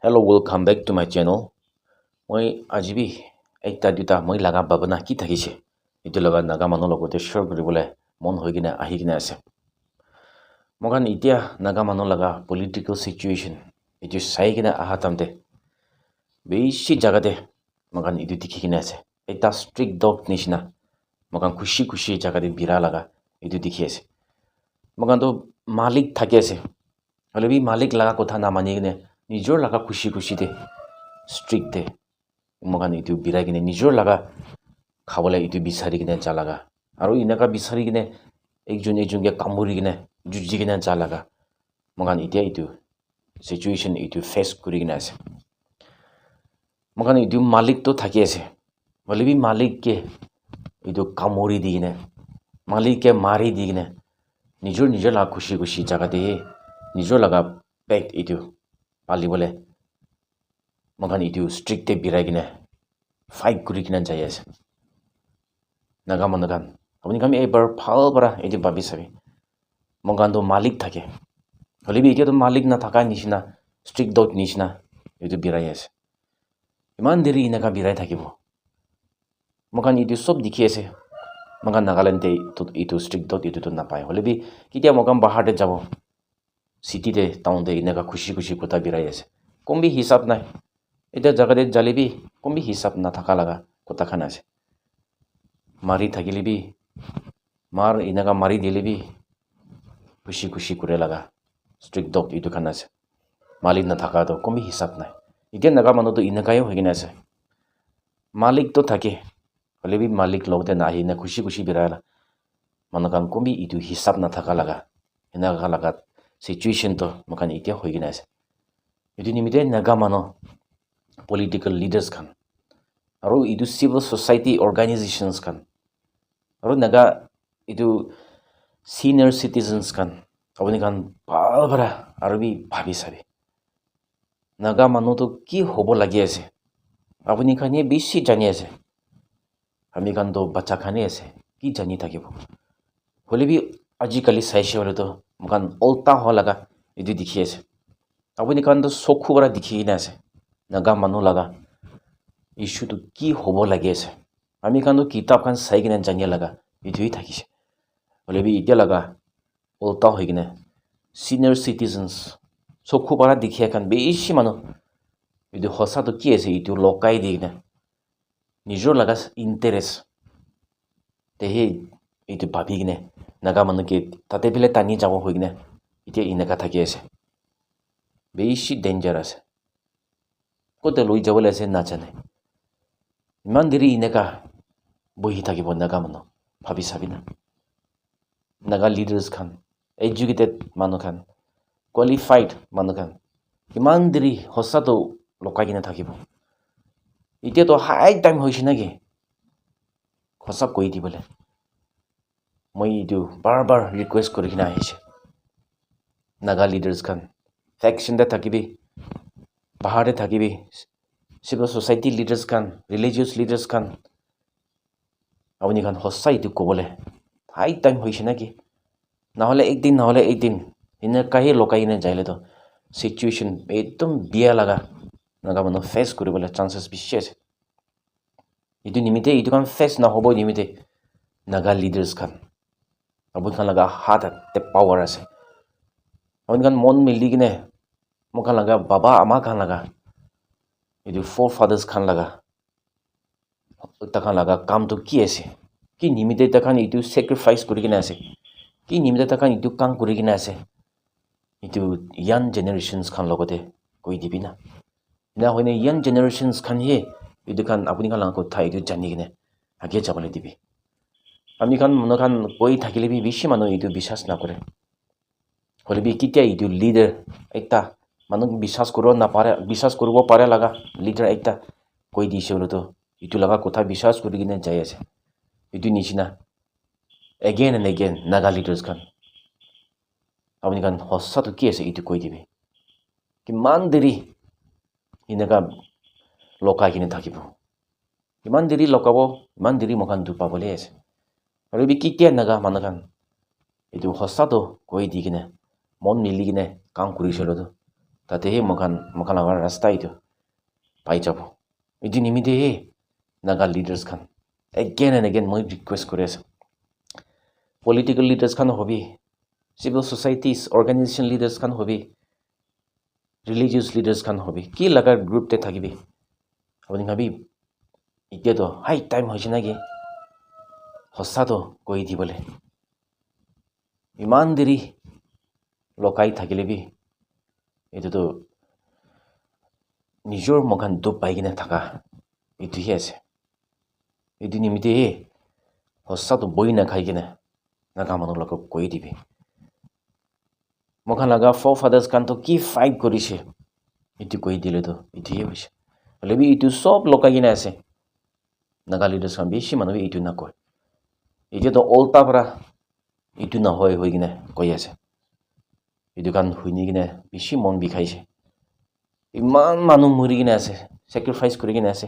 Hello, welcome back to my channel. মই আজি একটা দুটা মই লাগা ভাবনা কি থাকিছে এইটো লগা নাগা মানুহ লগতে শ্বেয়াৰ কৰিবলৈ মন হৈ কিনে আহি কিনে আছে মগান এতিয়া নাগা মানুহ লগা পলিটিকেল সিচুৱেশ্যন এইটো চাই কিনে আহা তামতে বেছি জাগাতে মগান এইটো দেখি কিনে আছে এটা ষ্ট্ৰিক্ট ডগ নিচিনা মগান খুশি খুশি জাগাতে বিৰা লগা এইটো দেখি আছে মগানতো মালিক থাকি আছে হলে বি মালিক লগা কথা নামানি কিনে নিজৰ লগা খুশি খুশিতে ষ্ট্ৰিক্ট দে মগান এইটো বিৰাই কিনে নিজৰ লগা খাবলৈ এইটো বিচাৰি কিনে যা লগা আৰু এনেকা বিচাৰি কিনে একজনকে কামুৰি কিনে যুঁজি কিনে যা লগা মগান এতিয়া এইটো সিচুৱেশ্যন এইটো ফেচ কৰি কিনে আছে মগান এইটো মালিকটো থাকি আছে হ'লে বি মালিককে এইটো কামুৰি দি কিনে মালিককে মাৰি দি কিনে নিজৰ লগা খুশি খুশি জাগাতে নিজৰ লগা পেট এইটো পালিবলৈ মগান এইটো ষ্ট্ৰিক্টে বিৰাই কিনে ফাইট কৰি কিনে যাই আছে নাগা মানুহ গান আপুনি কামি এইবাৰ ভাল পৰা এইটো ভাবি চাবি মগানটো মালিক থাকে হ'লে বি এতিয়াতো মালিক নাথাকা নিচিনা ষ্ট্ৰিক্ট ডগ নিচিনা এইটো বিৰাই আছে ইমান দেৰি এনেকা বিৰাই থাকিব মগান এইটো চব দেখি আছে মগান নাগালেণ্ডে এইটো ষ্ট্ৰিক্ট ডগ এইটোতো নাপায় হ'লে বি কেতিয়া মগান বাহাৰতে যাব চিটিতে টাউনতে এনেকা খুশি খুশি কথা বিৰাই আছে কমবি হিচাপ নাই এতিয়া জাগাতে জালিবি কমবি হিচাপ নাথাকা লগা কথাখান আছে মাৰি থাকিলিবি মাৰ এনেকা মাৰি দিলিবি খুশি খুশি কৰে লগা ষ্ট্ৰিক্ট ডগ এইটো খান আছে মালিক নাথাকাতো কমবি হিচাপ নাই এতিয়া নাগা মানুহটো এনেকাই হৈ কিনে আছে মালিকটো থাকে হ'লে বি মালিক লগতে নাহি না খুশি খুশি বিৰাই মানুহ কাম কমবি এইটো হিচাপ নাথাকা লগা এনেকা লগা সিচুৱেশ্যনটো মকান এতিয়া হৈ কিনে আছে এইটো নিমিত্তে নাগা মানুহ পলিটিকেল লিডাৰ্ছ খান আৰু এইটো চিভিল সোসাইটি অৰ্গেনাইজেশ্যনছ খান আৰু নাগা এইটো সিনিয়ৰ চিটিজেনছ খান আপুনি খান ভাল পৰা আৰু বি ভাবি চাবি নাগা মানুহটো কি হ'ব লাগি আছে আপুনি খানিয়ে বেছি জানি আছে আমি খানতো বাচ্চা খানি আছে কি জানি থাকিব হ'লে বি আজিকালি চাইছে হ'লেতো মকান উল্টা হোৱা লগা এইটো দেখি আছে আপুনি খানতো চকু পৰা দেখি কিনে আছে নাগা মানুহ লগা ইছ্যুটো কি হ'ব লাগি আছে আমি খানতো কিতাপ খান চাই কিনে জানিয়া লগা এইটোৱেই থাকিছে হ'লে বি এতিয়া লগা উল্টা হৈ কিনে সিনিয়ৰ চিটিজেনছ চকু পৰা দেখি এখন বেছি মানুহ এইটো সঁচাটো কি আছে এইটো লকাই দি কিনে নিজৰ লগা ইণ্টাৰেষ্ট তেহে এইটো ভাবি কিনে নাগা মানুহকে তাতে পেলাই টানি যাব হৈ কিনে এতিয়া এনেকা থাকি আছে বেছি ডেঞ্জাৰ আছে ক'তে লৈ যাবলৈ আছে নাজানে ইমান দেৰি এনেকা বহি থাকিব নাগা মানুহ ভাবি চাবি না নাগা লিডাৰ্ছ খান এডুকেটেড মানুহ খান কোৱালিফাইড মানুহ খান ইমান দেৰি সঁচাটো লকাই কিনে থাকিব এতিয়াতো হাই টাইম হৈছে নেকি সঁচা কৈ দিবলৈ মই এইটো বাৰ বাৰ ৰিকুৱেষ্ট কৰি কিনে আহিছে নাগা লিডাৰ্ছ খান ফেকশ্যনতে থাকিবি বাহাৰতে থাকিবি চিভিল সোসাইটি লিডাৰ্ছ খান ৰিলিজিয়াছ লিডাৰ্ছ খান আপুনি খান সঁচা এইটো ক'বলৈ হাই টাইম হৈছে নেকি নহ'লে একদিন এনেকাহে লকাই কিনে যাইলেতো সিচুৱেশ্যন একদম বিয়া লগা নাগা মানুহ ফেচ কৰিবলৈ চান্সেছ বেছি আছে এইটো নিমিত্তে এইটো কাম ফেচ নহ'ব নিমিত্তে নাগা লিডাৰ্ছ খান আপুনি খান লগা হাতে পাৱাৰ আছে আপুনি খান মন মিলি কিনে মোক খান লগা বাবা আমাৰ খান লগা এইটো ফ'ৰ ফাদাৰ্ছ খান লগা তাখান লগা কামটো কি আছে কি নিমিত্তে তাখান এইটো চেক্ৰিফাইচ কৰি কিনে আছে কি নিমিত্তে তাখান এইটো কাম কৰি কিনে আছে এইটো ইয়াং জেনেৰেশ্যনছ খান লগতে কৈ দিবি না না হয়নে ইয়াং জেনেৰেশ্যনছ খানহে এইটো খান আপুনি খান লগা কথা এইটো জানি কিনে আগে যাবলৈ দিবি আমি খান মানুহ খান কৈ থাকিলে বি বেছি মানুহ এইটো বিশ্বাস নকৰে হ'লে বি কেতিয়া এইটো লিডাৰ একটা মানুহ বিশ্বাস কৰিব পাৰে লগা লিডাৰ একটা কৈ দিছে হ'লেতো এইটো লগা কথা বিশ্বাস কৰি কিনে যাই আছে এইটো নিচিনা again and again Naga leaders খান আপুনি খান সঁচাটো কি আছে এইটো কৈ দিবি কিমান দেৰি এনেকা লকাই কিনে থাকিব ইমান দেৰি লকাব ইমান দেৰি মখান দুপাবলৈ আছে আৰু বি কেতিয়া নাগা মানুহ খান এইটো সঁচাটো কৈ দি কিনে মন মিলি কিনে কাম কৰিছিলতো tatehe mokan laga rasta itu pai jabo itu nimite naga leaders khan again and again moi request kore ase political leaders khan hobi civil societies organization leaders khan hobi religious leaders khan hobi ki laga group te thakibi apuni bhabi itia to high time hoise naki hossa to koi dibole iman deri lokai thakile bi etu to nijor mokan dup pai kine thaka etu hi ase etu nimite hossa to boi na khai kine naga manu loko koi dibi mokan laga forefathers kan to ki fight korise etu koi dile to etu hi hoise lebi etu sob lokai kine ase naga leaders kan beshi manu etu na koi etu to olta para etu na hoi hoi kine koi ase etu kan huini kine beshi mon bikhaise iman manu muri kine ase sacrifice kori kine ase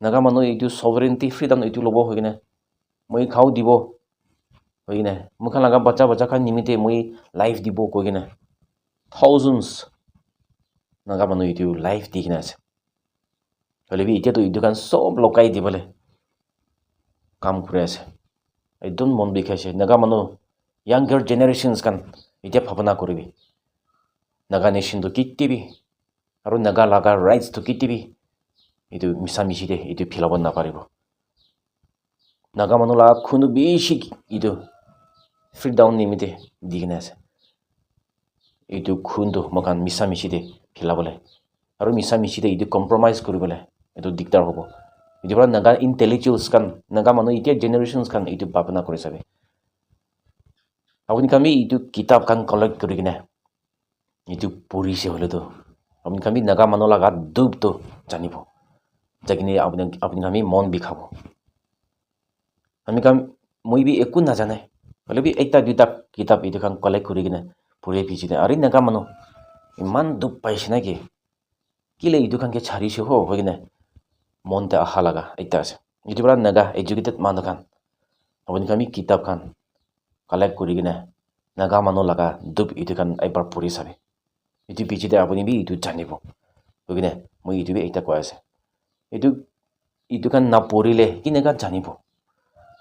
naga manu etu sovereignty freedom etu lobo hoi kine moi khau dibo hoi kine mukhan laga bacha khan nimite moi life dibo koi kine thousands naga manu etu life di kine ase holebi etia to etu kan sob lokai dibole kam kore ase ekdom mon bikhaise naga manu younger generations kan etia bhabana koribi naga nation to kittibi aru naga laga rights to kittibi etu misa mishi de etu philabo na paribo naga manu la khunu beshi etu freedom nimite digna ase etu khundu mokan misa mishi de philabole aru misa mishi de etu compromise koribole etu diktar hobo etu pra naga intellectuals kan naga manu etia generations kan etu bhabana kori sabe apuni kami etu kitab kan collect kori kine etu porise hole to apuni kami naga manu laga dup to janibo jagine apuni kami mon bikhabo ami kam moi bi ekku na jane hole bi ekta duita kitab etu kan collect kori kine pore pichine ari naga manu iman dup paise na ki kile etu kan ke charise ho hoigine monte aha laga ekta ase etu pra naga educated manu kan apuni kami kitab kan collect kori kine naga manu laga dup etu kan aibar pori sabe etu pichite apuni bi etu janibo hoigine moi etu bi ekta koi ase etu kan na porile kinega janibo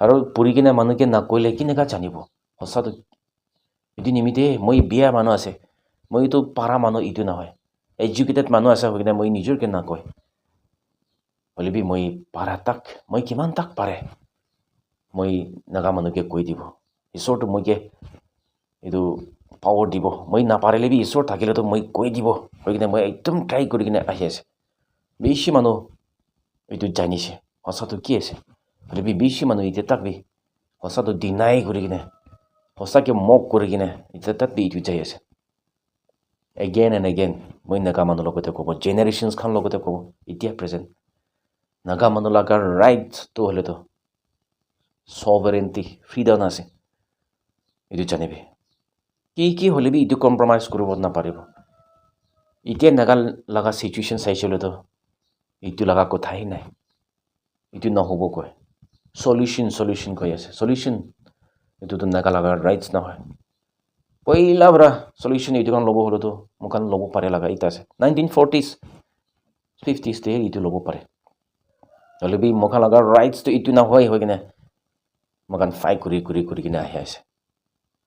aru pori kine manu ke na koile kinega janibo hossa to etu nimite moi bia manu ase moi to para manu etu na hoy educated manu ase hoigine moi nijor ke na koi holebi moi para tak moi kiman tak pare moi naga manu ke koi dibo isor to moi ke etu power dibo moi na parele bi isor thakile to moi koi dibo hoigine moi ekdom try kori kine ahi ase beshi manu etu janise hossa to ki ase holebi beshi manu ite tak bi hossa to deny kori kine hossa ke mock kori kine ite tak bi etu jai ase again and again moi naga manu logote kobo generations khan logote kobo itia present naga manu laga right to hole to sovereignty freedom ase etu janibe ki holebi etu compromise koribo na paribo itia naga laga situation saisole to etu laga kothai nai etu na hobo koi solution koi ase solution etu to naga laga rights na hoy poila bra solution etu kan lobo holo to mukan lobo pare laga ita ase 1940s 50s te etu lobo pare holebi mukan laga rights to etu na hoy hoigine mukan fight kuri kine ahi ase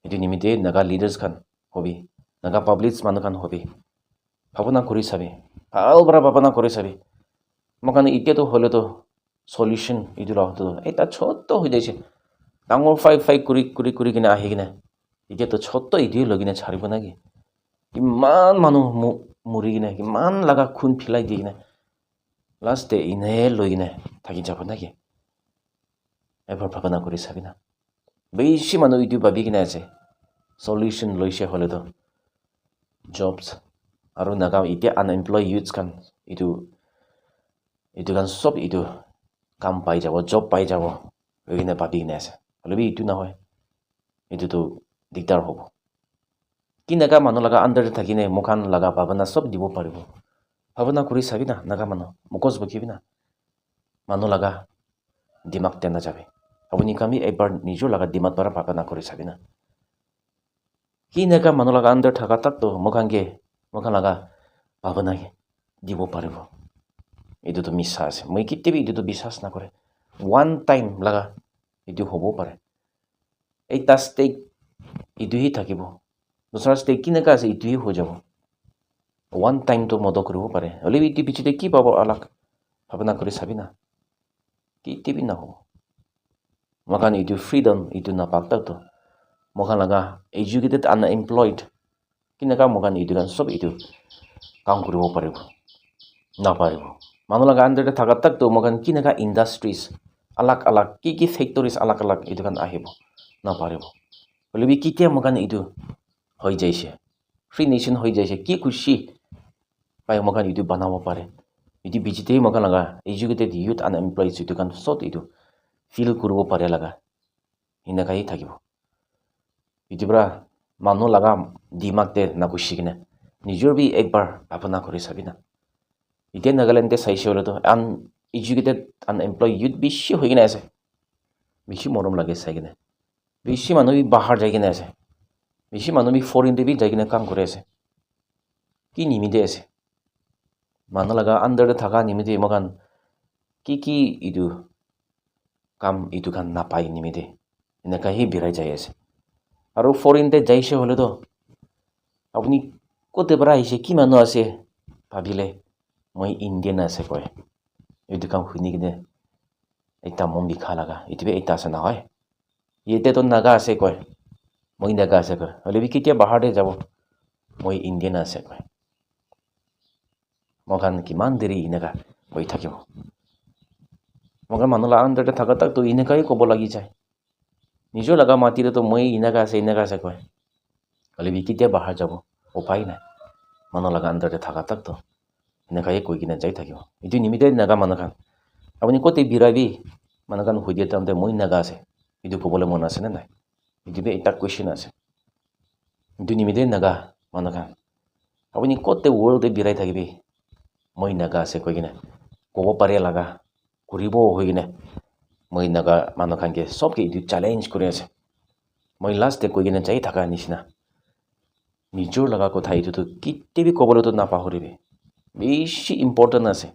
etu nimite naga leaders kan hobi naga publics manu kan hobi bhabana kori sabe bhal bra bhabana kori sabe mukan itia to hole to solution etu la to eta chotto hoi jaise dangor fight kuri kine ahi kine itia to chotto etu logine charibo naki iman manu muri kine iman laga khun philai di kine last day ine logine thaki jabo naki ebar bhabana kori sabi na beshi manu etu babi kine ase solution loise hole to jobs aru naga itia unemployed youths kan etu kan sob etu kam pai jabo job pai jabo hoigine babi kine ase holebi etu na hoy etu to diktar hobo ki naga manu laga under thakine mukhan laga bhabana sob dibo paribo bhabana kori sabi na naga manu mukos bokibi na manu laga dimag te na jabe apuni kami ebar nijor laga dimag para bhabana kori sabi na ki naga manu laga under thaka tak to mukhan ke মখা লাগা ভাবনা দিব পাৰিব এইটোতো মিছা আছে মই কেতিয়াবা এইটোতো বিশ্বাস নকৰে ওৱান টাইম লাগা এইটো হ'ব পাৰে এইটা ষ্টেক এইটোহি থাকিব দুসৰা ষ্টেক কেনেকা আছে এইটোহি হৈ যাব ওৱান টাইমটো মদত কৰিব পাৰে হ'লে এইটো পিছতে কি পাব আলাক ভাবনা কৰি চাবি না কেতিয়াবা নহ'ব মখান এইটো ফ্ৰীডম এইটো নাপাক তাকতো মখান লাগা এডুকেটেড আনএমপ্লয়েড কেনেকা মখান এইটো গান চব এইটো কাম কৰিব পাৰিব নাপাৰিব মানুহ লগা আণ্ডাৰতে থকা তাকতো মখান কেনেকা ইণ্ডাষ্ট্ৰিজ আলাক আলাক কি ফেক্টৰিজ আলাক আলাক এইটো গান আহিব নাপাৰিব হ'লে কেতিয়া মখান এইটো হৈ যাইছে ফ্ৰী নেশ্যন হৈ যাইছে কি খুচি পাই মখান এইটো বনাব পাৰে এইটো বিজিতেই মখান লগা এডুকেটেড ইউথ আনএমপ্লয়েড এইটো গান চব এইটো ফিল কৰিব পাৰে লগা সেনেকাই থাকিব এইটোৰ পৰা মানুহ লগা দিমাগতে নাগুচি কিনে নিজৰ বি একবাৰ ভাবনা কৰি চাবি না এতিয়া নাগালেণ্ডে চাইছে হ'লেতো এডুকেটেড আনএমপ্লয়েড ইউথ বেছি হৈ কিনে আছে বেছি মৰম লাগে চাই কিনে বেছি মানুহ বাহাৰ যাই কিনে আছে বেছি মানুহ ফৰেইনতে বি যাই কিনে কাম কৰি আছে কি নিমিতে আছে মানুহ লগা আণ্ডাৰতে থকা নিমিতে মখান কি এইটো কাম এইটো কাম নাপায় নিমিতে এনেকাহে বিৰাই যাই আছে আৰু ফৰেইনতে যাইছে হ'লেতো আপুনি ক'তে পৰা আহিছে কি মানুহ আছে ভাবিলে মই ইণ্ডিয়ান আছে কয় এইটো কাম শুনি কিনে এটা মন বিষা লগা এইটোৱে এটা আছে নহয় ইয়াতেতো নাগা আছে কয় মই নাগা আছে কয় হ'লে কেতিয়া বাহাৰতে যাব মই ইণ্ডিয়ান আছে কয় মখান কিমান দেৰি এনেকা হৈ থাকিব মখান মানুহ লগা আণ্ডাৰতে থকা তাকতো এনেকাই ক'ব লাগি যায় নিজৰ লগা মাটিতেতো মই এনেকা আছে কয় হ'লে কেতিয়া বাহাৰ যাব উপায় নাই মানুহ লগা আণ্ডাৰতে থকা তাকতো এনেকাই কৈ কিনে যাই থাকিব এইটো নিমিতে নাগা মানুহখান আপুনি ক'তে বিৰাবি মানুহখান সুধি থাকোঁতে মই নাগা আছে এইটো ক'বলৈ মন আছেনে নাই এইটো এটা কুৱেশ্যন আছে এইটো নিমিতে নাগা মানুহখান আপুনি ক'তে ৱৰ্ল্ডতে বিৰাই থাকিবি মই নাগা আছে কৈ কিনে ক'ব পাৰে লগা কৰিব হৈ কিনে মই নাগা মানুহখানকে চবকে এইটো চেলেঞ্জ কৰি আছে মই লাষ্টে কৈ কিনে যাই থকা নিচিনা নিজৰ লগা কথা এইটোতো কেতিয়াবা ক'বলৈতো নাপাহৰিবি বেছি ইম্পৰ্টেণ্ট আছে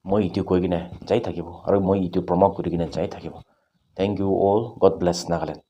মই এইটো কৈ কিনে যাই থাকিব আৰু মই এইটো প্ৰমোট কৰি কিনে যাই থাকিব thank you all God bless Nagaland